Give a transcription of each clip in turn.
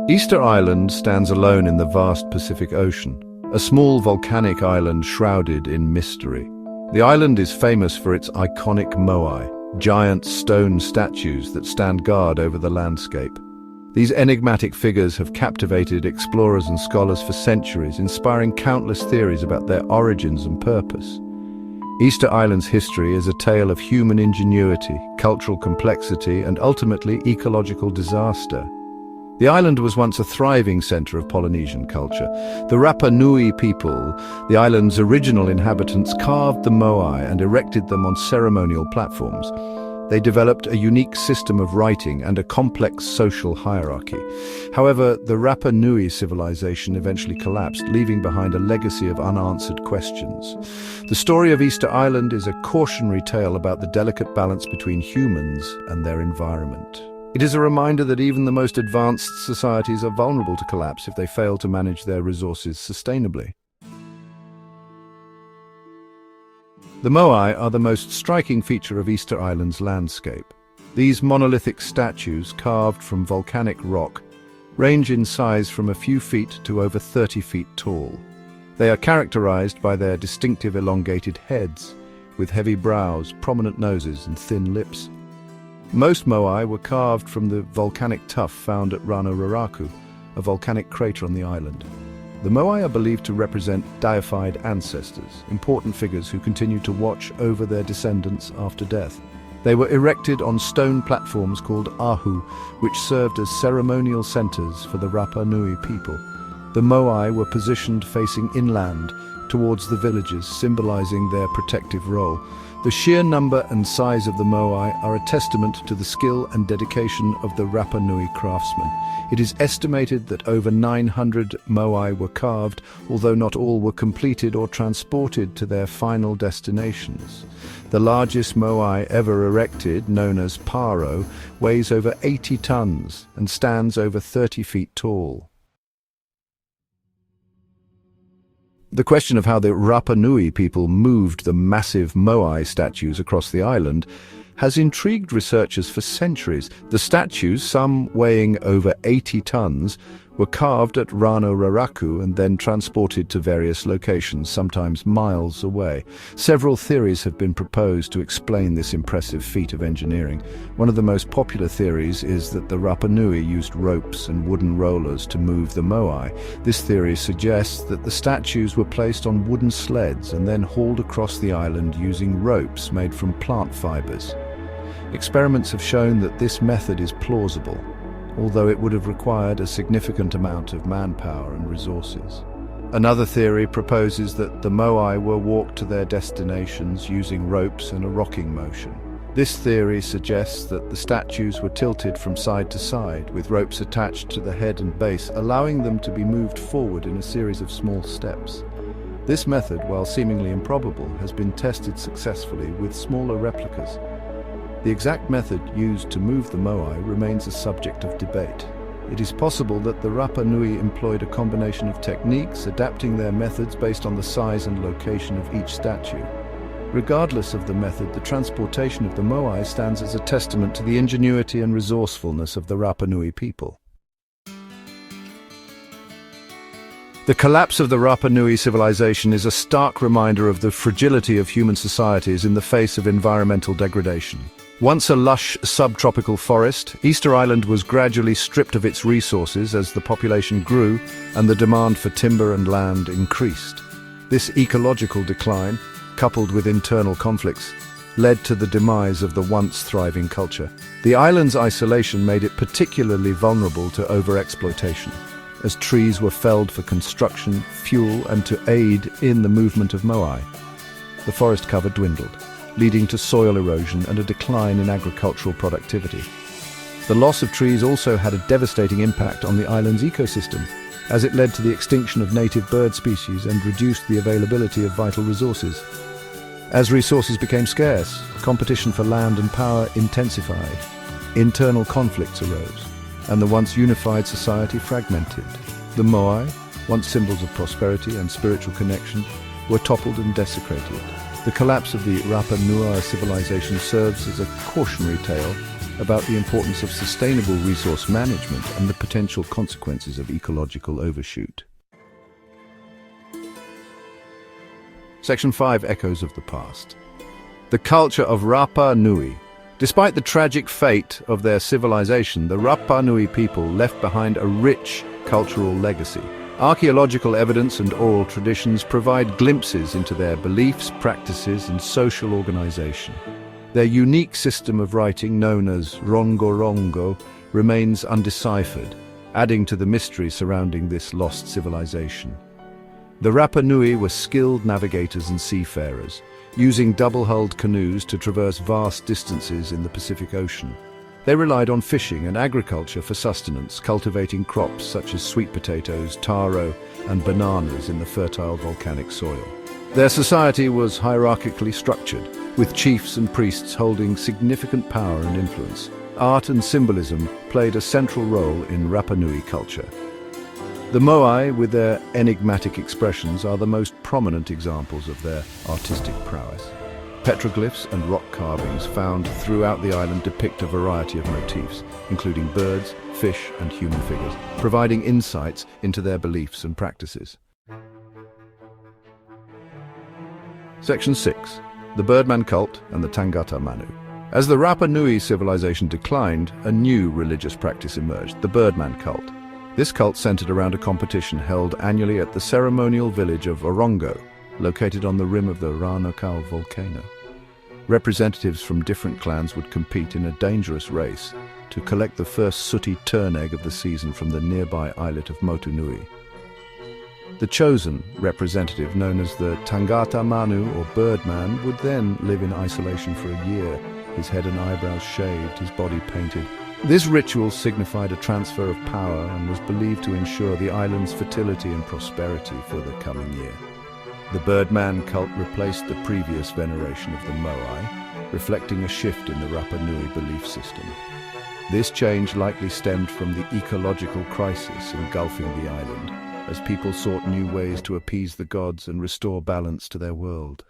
Easter Island stands alone in the vast Pacific Ocean, a small volcanic island shrouded in mystery. The island is famous for its iconic moai, giant stone statues that stand guard over the landscape. These enigmatic figures have captivated explorers and scholars for centuries, inspiring countless theories about their origins and purpose. Easter Island's history is a tale of human ingenuity, cultural complexity, and ultimately ecological disaster. The island was once a thriving center of Polynesian culture. The Rapa Nui people, the island's original inhabitants, carved the moai and erected them on ceremonial platforms. They developed a unique system of writing and a complex social hierarchy. However, the Rapa Nui civilization eventually collapsed, leaving behind a legacy of unanswered questions. The story of Easter Island is a cautionary tale about the delicate balance between humans and their environment. It is a reminder that even the most advanced societies are vulnerable to collapse if they fail to manage their resources sustainably. The moai are the most striking feature of Easter Island's landscape. These monolithic statues, carved from volcanic rock, range in size from a few feet to over 30 feet tall. They are characterized by their distinctive elongated heads, with heavy brows, prominent noses, and thin lips. Most moai were carved from the volcanic tuff found at Rano, a volcanic crater on the island. The moai are believed to represent deified ancestors, important figures who continue to watch over their descendants after death. They were erected on stone platforms called ahu, which served as ceremonial centers for the Rapa Nui people. The moai were positioned facing inland, towards the villages, symbolizing their protective role. The sheer number and size of the moai are a testament to the skill and dedication of the Rapa Nui craftsmen. It is estimated that over 900 moai were carved, although not all were completed or transported to their final destinations. The largest moai ever erected, known as Paro, weighs over 80 tons and stands over 30 feet tall. The question of how the Rapa Nui people moved the massive moai statues across the island has intrigued researchers for centuries. The statues, some weighing over 80 tons, were carved at Rano and then transported to various locations, sometimes miles away. Several theories have been proposed to explain this impressive feat of engineering. One of the most popular theories is that the Rapa Nui used ropes and wooden rollers to move the moai. This theory suggests that the statues were placed on wooden sleds and then hauled across the island using ropes made from plant fibers. Experiments have shown that this method is plausible, although it would have required a significant amount of manpower and resources. Another theory proposes that the moai were walked to their destinations using ropes and a rocking motion. This theory suggests that the statues were tilted from side to side, with ropes attached to the head and base, allowing them to be moved forward in a series of small steps. This method, while seemingly improbable, has been tested successfully with smaller replicas. The exact method used to move the moai remains a subject of debate. It is possible that the Rapa Nui employed a combination of techniques, adapting their methods based on the size and location of each statue. Regardless of the method, the transportation of the moai stands as a testament to the ingenuity and resourcefulness of the Rapa Nui people. The collapse of the Rapa Nui civilization is a stark reminder of the fragility of human societies in the face of environmental degradation. Once a lush subtropical forest, Easter Island was gradually stripped of its resources as the population grew and the demand for timber and land increased. This ecological decline, coupled with internal conflicts, led to the demise of the once thriving culture. The island's isolation made it particularly vulnerable to overexploitation, as trees were felled for construction, fuel, and to aid in the movement of moai. The forest cover dwindled, leading to soil erosion and a decline in agricultural productivity. The loss of trees also had a devastating impact on the island's ecosystem, as it led to the extinction of native bird species and reduced the availability of vital resources. As resources became scarce, competition for land and power intensified. Internal conflicts arose, and the once unified society fragmented. The moai, once symbols of prosperity and spiritual connection, were toppled and desecrated. The collapse of the Rapa Nui civilization serves as a cautionary tale, about the importance of sustainable resource management and the potential consequences of ecological overshoot. Section 5. Echoes of the Past. The culture of Rapa Nui. Despite the tragic fate of their civilization, the Rapa Nui people left behind a rich cultural legacy. Archaeological evidence and oral traditions provide glimpses into their beliefs, practices, and social organization. Their unique system of writing, known as rongo-rongo, remains undeciphered, adding to the mystery surrounding this lost civilization. The Rapa Nui were skilled navigators and seafarers, using double-hulled canoes to traverse vast distances in the Pacific Ocean. They relied on fishing and agriculture for sustenance, cultivating crops such as sweet potatoes, taro, and bananas in the fertile volcanic soil. Their society was hierarchically structured, with chiefs and priests holding significant power and influence. Art and symbolism played a central role in Rapa Nui culture. The Moai, with their enigmatic expressions, are the most prominent examples of their artistic prowess. Petroglyphs and rock carvings found throughout the island depict a variety of motifs, including birds, fish, and human figures, providing insights into their beliefs and practices. Section 6. The Birdman cult and the Tangata Manu. As the Rapa Nui civilization declined, a new religious practice emerged, the Birdman cult. This cult centered around a competition held annually at the ceremonial village of Orongo, located on the rim of the Ranokau volcano. Representatives from different clans would compete in a dangerous race to collect the first sooty tern egg of the season from the nearby islet of Motunui. The chosen representative, known as the Tangata Manu or Birdman, would then live in isolation for a year, his head and eyebrows shaved, his body painted. This ritual signified a transfer of power and was believed to ensure the island's fertility and prosperity for the coming year. The Birdman cult replaced the previous veneration of the Moai, reflecting a shift in the Rapa Nui belief system. This change likely stemmed from the ecological crisis engulfing the island, as people sought new ways to appease the gods and restore balance to their world.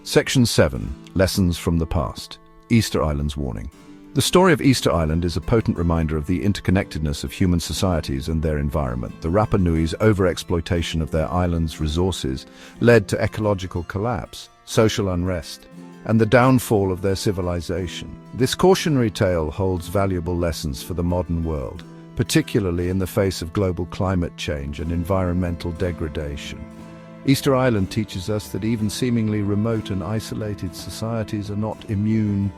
Section 7. Lessons from the Past. Easter Island's Warning. The story of Easter Island is a potent reminder of the interconnectedness of human societies and their environment. The Rapa Nui's overexploitation of their island's resources led to ecological collapse, social unrest, and the downfall of their civilization. This cautionary tale holds valuable lessons for the modern world, particularly in the face of global climate change and environmental degradation. Easter Island teaches us that even seemingly remote and isolated societies are not immune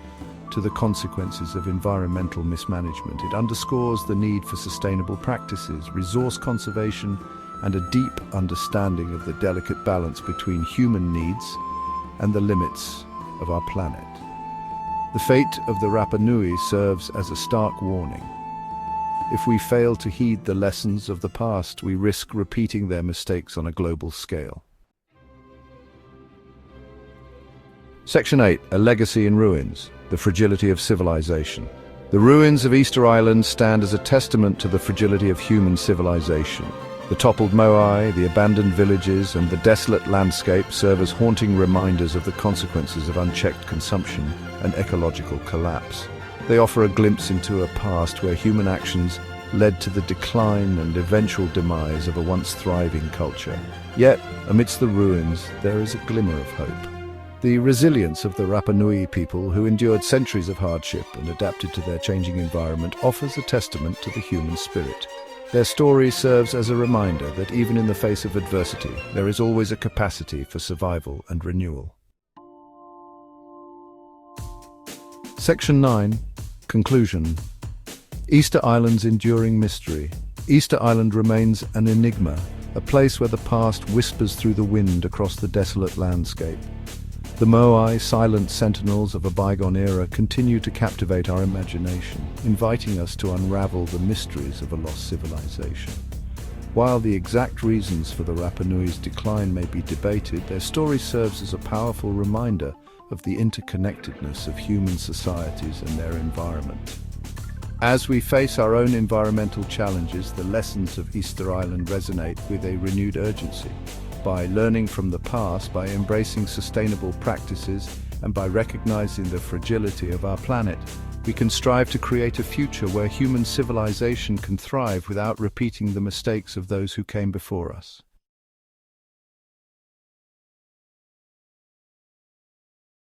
to the consequences of environmental mismanagement. It underscores the need for sustainable practices, resource conservation, and a deep understanding of the delicate balance between human needs and the limits of our planet. The fate of the Rapa Nui serves as a stark warning. If we fail to heed the lessons of the past, we risk repeating their mistakes on a global scale. Section 8. A Legacy in Ruins. The Fragility of Civilization. The ruins of Easter Island stand as a testament to the fragility of human civilization. The toppled Moai, the abandoned villages, and the desolate landscape serve as haunting reminders of the consequences of unchecked consumption and ecological collapse. They offer a glimpse into a past where human actions led to the decline and eventual demise of a once thriving culture. Yet, amidst the ruins, there is a glimmer of hope. The resilience of the Rapa Nui people, who endured centuries of hardship and adapted to their changing environment, offers a testament to the human spirit. Their story serves as a reminder that even in the face of adversity, there is always a capacity for survival and renewal. Section 9. Conclusion. Easter Island's enduring mystery. Easter Island remains an enigma, a place where the past whispers through the wind across the desolate landscape. The Moai, silent sentinels of a bygone era, continue to captivate our imagination, inviting us to unravel the mysteries of a lost civilization. While the exact reasons for the Rapa Nui's decline may be debated, their story serves as a powerful reminder of the interconnectedness of human societies and their environment. As we face our own environmental challenges, the lessons of Easter Island resonate with a renewed urgency. By learning from the past, by embracing sustainable practices, And by recognizing the fragility of our planet, we can strive to create a future where human civilization can thrive without repeating the mistakes of those who came before us.